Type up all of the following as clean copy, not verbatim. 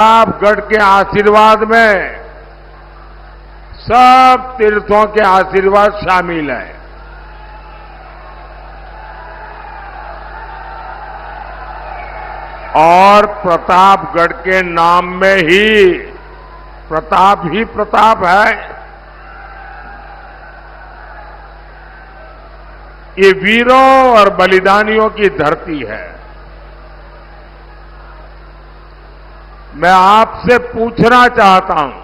प्रतापगढ़ के आशीर्वाद में सब तीर्थों के आशीर्वाद शामिल है। और प्रतापगढ़ के नाम में ही प्रताप है। ये वीरों और बलिदानियों की धरती है। मैं आपसे पूछना चाहता हूं,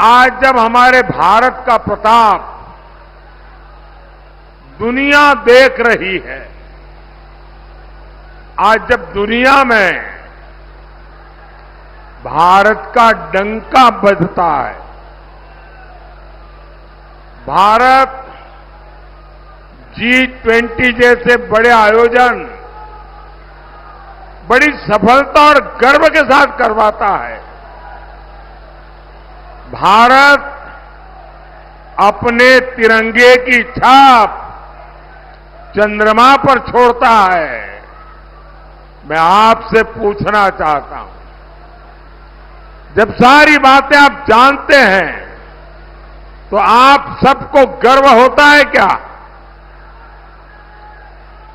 आज जब हमारे भारत का प्रताप दुनिया देख रही है, आज जब दुनिया में भारत का डंका बजता है, भारत G20 जैसे बड़े आयोजन बड़ी सफलता और गर्व के साथ करवाता है, भारत अपने तिरंगे की छाप चंद्रमा पर छोड़ता है। मैं आपसे पूछना चाहता हूं, जब सारी बातें आप जानते हैं तो आप सबको गर्व होता है क्या?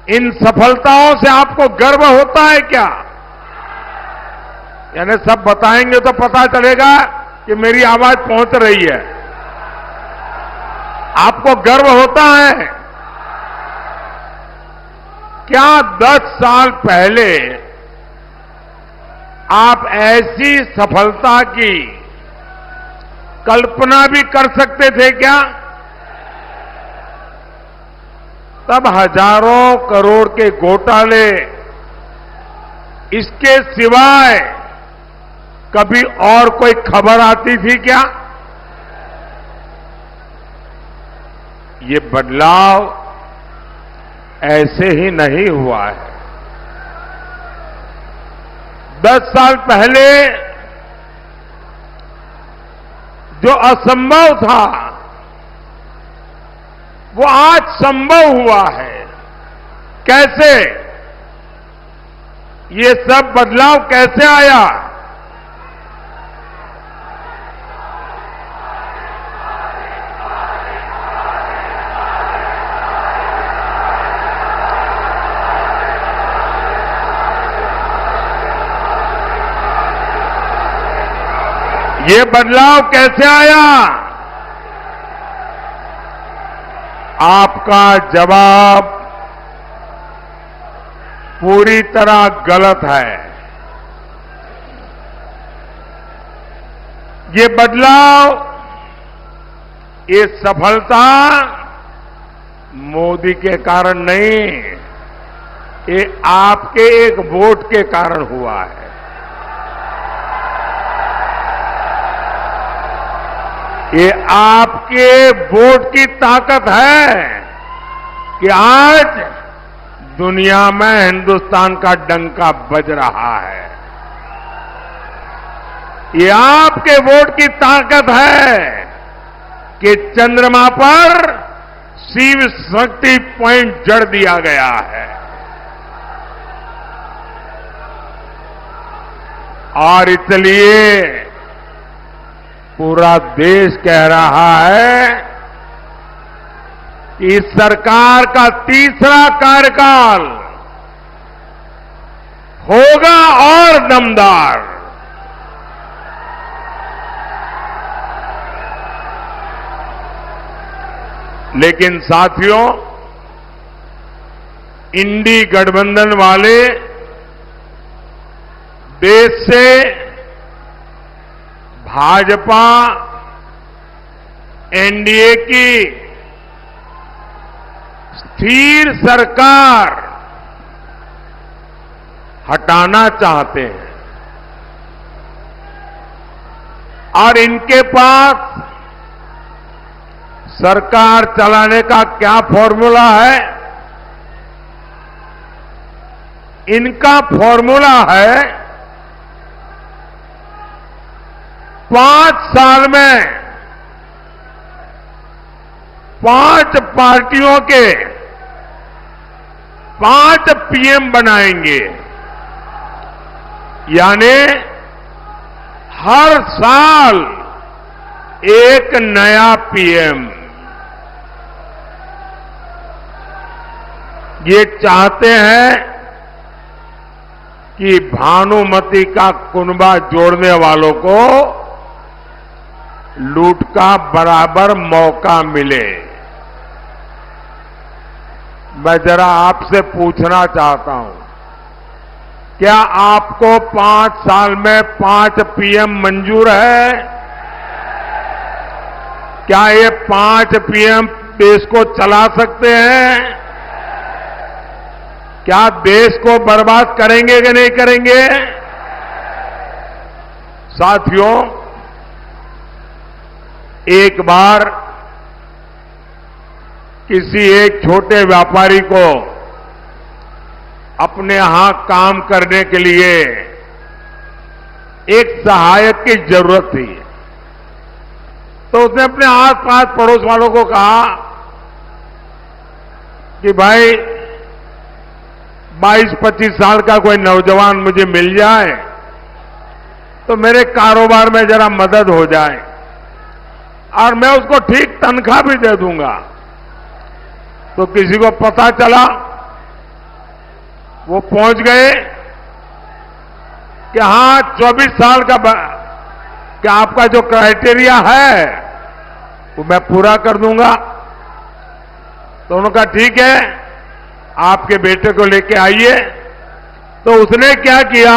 इन सफलताओं से आपको गर्व होता है क्या? यानी सब बताएंगे तो पता चलेगा कि मेरी आवाज पहुंच रही है। आपको गर्व होता है क्या? 10 साल पहले आप ऐसी सफलता की कल्पना भी कर सकते थे क्या? तब हजारों करोड़ के घोटाले, इसके सिवाय कभी और कोई खबर आती थी क्या? ये बदलाव ऐसे ही नहीं हुआ है। 10 साल पहले जो असंभव था वो आज संभव हुआ है। कैसे? ये सब बदलाव कैसे आया? ये बदलाव कैसे आया? आपका जवाब पूरी तरह गलत है। ये बदलाव, ये सफलता मोदी के कारण नहीं, ये आपके एक वोट के कारण हुआ है। ये आपके वोट की ताकत है कि आज दुनिया में हिंदुस्तान का डंका बज रहा है। ये आपके वोट की ताकत है कि चंद्रमा पर शिव शक्ति पॉइंट जड़ दिया गया है। और इसलिए पूरा देश कह रहा है कि इस सरकार का तीसरा कार्यकाल होगा और दमदार। लेकिन साथियों, इंडी गठबंधन वाले देश से भाजपा एनडीए की स्थिर सरकार हटाना चाहते हैं। और इनके पास सरकार चलाने का क्या फॉर्मूला है? इनका फॉर्मूला है 5 साल में 5 पार्टियों के 5 पीएम बनाएंगे। यानी हर साल एक नया पीएम। ये चाहते हैं कि भानुमति का कुनबा जोड़ने वालों को लूट का बराबर मौका मिले। मैं जरा आपसे पूछना चाहता हूं, क्या आपको 5 साल में 5 पीएम मंजूर है? क्या ये 5 पीएम देश को चला सकते हैं? क्या देश को बर्बाद करेंगे कि नहीं करेंगे? साथियों, एक बार किसी एक छोटे व्यापारी को अपने यहां काम करने के लिए एक सहायक की जरूरत थी। तो उसने अपने आस-पास पड़ोस वालों को कहा कि भाई 22-25 साल का कोई नौजवान मुझे मिल जाए तो मेरे कारोबार में जरा मदद हो जाए और मैं उसको ठीक तनख्वाह भी दे दूंगा। तो किसी को पता चला, वो पहुंच गए कि हां 24 साल का क्या आपका जो क्राइटेरिया है वो मैं पूरा कर दूंगा। तो उन्होंने कहा ठीक है, आपके बेटे को लेके आइए। तो उसने क्या किया,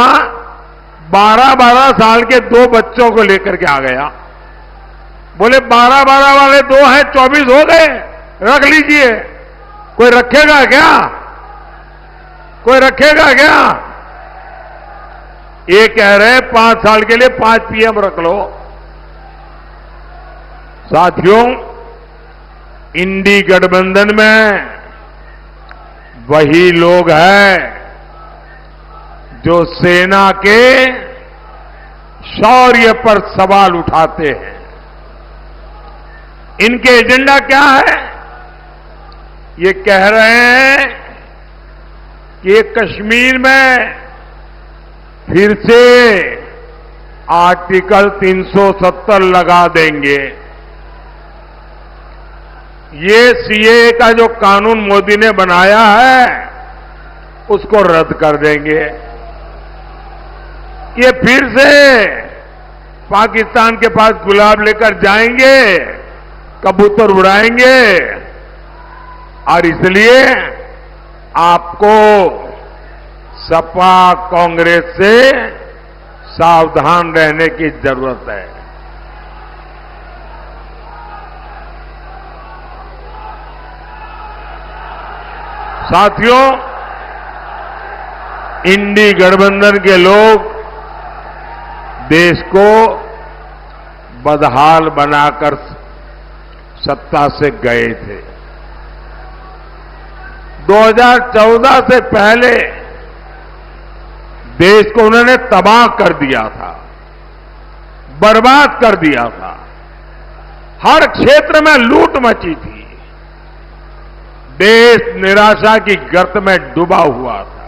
12-12 साल के 2 बच्चों को लेकर के आ गया। बोले 12-12 वाले 2 हैं, 24 हो गए, रख लीजिए। कोई रखेगा क्या? कोई रखेगा क्या? ये कह रहे 5 साल के लिए 5 पीएम रख लो। साथियों, इंडी गठबंधन में वही लोग हैं जो सेना के शौर्य पर सवाल उठाते हैं। इनके एजेंडा क्या है? ये कह रहे हैं कि कश्मीर में फिर से आर्टिकल 370 लगा देंगे। ये सीएए का जो कानून मोदी ने बनाया है उसको रद्द कर देंगे। ये फिर से पाकिस्तान के पास गुलाब लेकर जाएंगे, कबूतर उड़ाएंगे। और इसलिए आपको सपा कांग्रेस से सावधान रहने की जरूरत है। साथियों, इंडी गठबंधन के लोग देश को बदहाल बनाकर सत्ता से गए थे। 2014 से पहले देश को उन्होंने तबाह कर दिया था, बर्बाद कर दिया था। हर क्षेत्र में लूट मची थी। देश निराशा की गर्त में डूबा हुआ था।